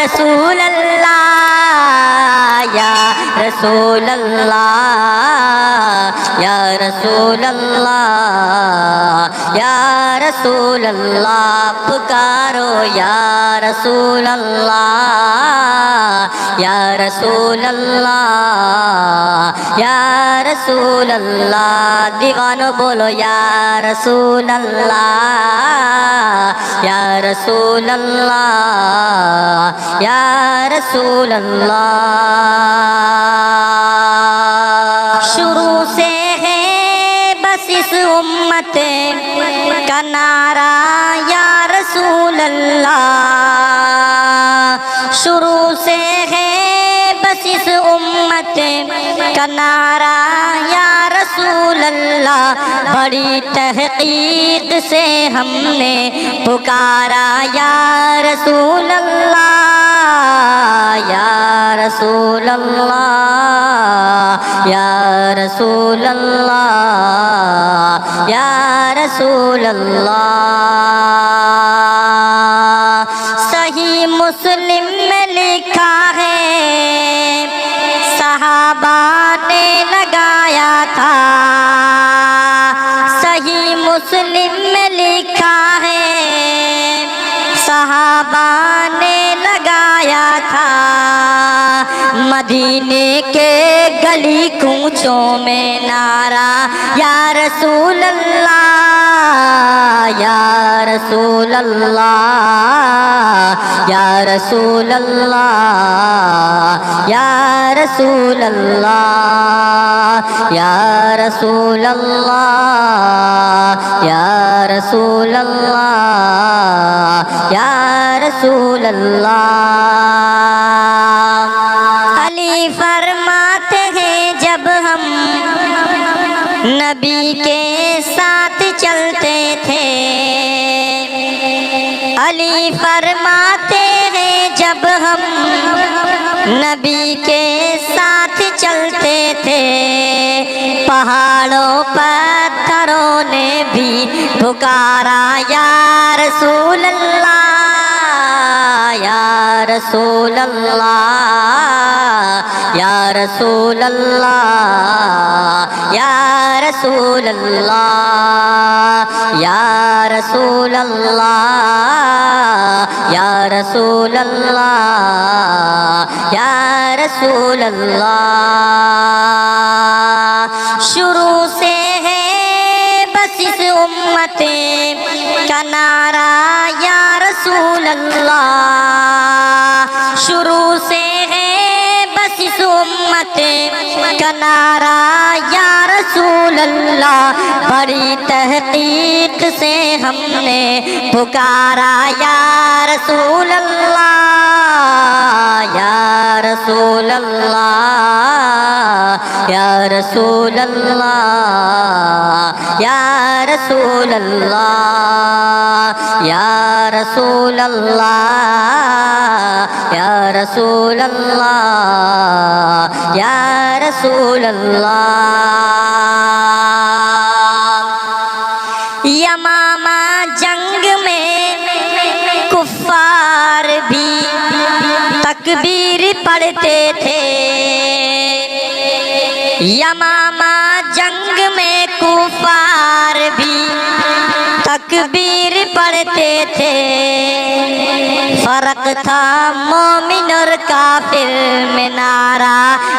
رسول اللہ یا رسول اللہ یا رسول اللہ یا رسول اللہ پکارو یا رسول اللہ یا رسول اللہ یا رسول اللہ دیوانو بولو یا رسول اللہ یا رسول اللہ یا رسول اللہ شروع سے ہے بس اس امت کا نعرہ یا رسول اللہ شروع سے ہے بس اس امت کا نعرہ یا رسول اللہ بڑی تحقیق سے ہم نے پکارا یا رسول اللہ یا رسول اللہ یا رسول اللہ یا رسول اللہ صحیح مسلم میں لکھا ہے صحابہ نے لگایا تھا صحیح مسلم میں لکھا ہے صحابہ نے لگایا تھا مدینے کے گلی کوچوں میں نعرہ یا رسول اللہ یا رسول اللہ یا رسول اللہ یا رسول اللہ یا رسول اللہ یا رسول اللہ یا رسول اللہ علی فرماتے ہیں جب ہم نبی کے ساتھ چلتے تھے علی فرماتے ہیں جب ہم نبی کے ساتھ چلتے تھے پہاڑوں پتھروں نے بھی پکارا یا رسول اللہ یا رسول اللہ یا رسول اللہ یا رسول اللہ یا رسول اللہ یا رسول اللہ یا رسول اللہ شروع سے ہے بس اس امت کا نعرہ یا رسول اللہ شروع سے ہے بس اس امت کا نعرہ یا رسول اللہ بڑی تحقیق سے ہم نے پکارا یا رسول اللہ یا رسول اللہ یا رسول اللہ یا رسول اللہ یا رسول اللہ یا رسول اللہ یا رسول اللہ یمامہ جنگ میں کفار بھی تکبیر پڑھتے تھے یمامہ جنگ میں کفار بھی تکبیر پڑھتے تھے فرق تھا مومن اور کافر میں نعرہ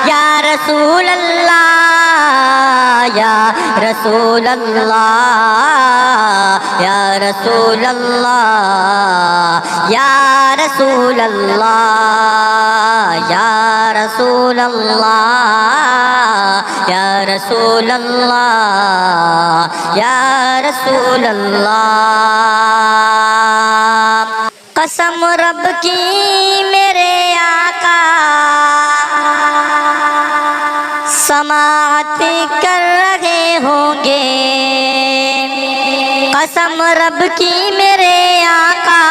یا رسول اللہ یا رسول اللہ یا رسول اللہ یا رسول اللہ یا رسول اللہ یا رسول اللہ یا رسول اللہ قسم رب کی میرے آقا سماعت کر رہے ہوں گے قسم رب کی میرے آقا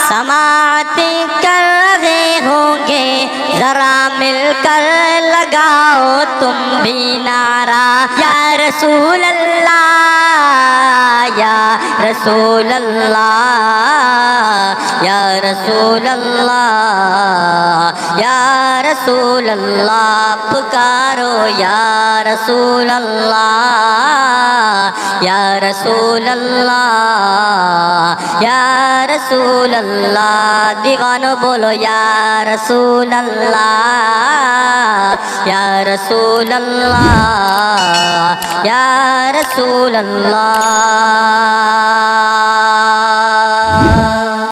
سماعت کر رہے ہوں گے ذرا مل کر لگاؤ تم بھی نعرہ یا رسول اللہ یا رسول اللہ یا رسول اللہ یا رسول اللہ پکارو یا رسول اللہ یا رسول اللہ یا رسول اللہ دیوانو بولو یا رسول اللہ یا رسول اللہ یا رسول اللہ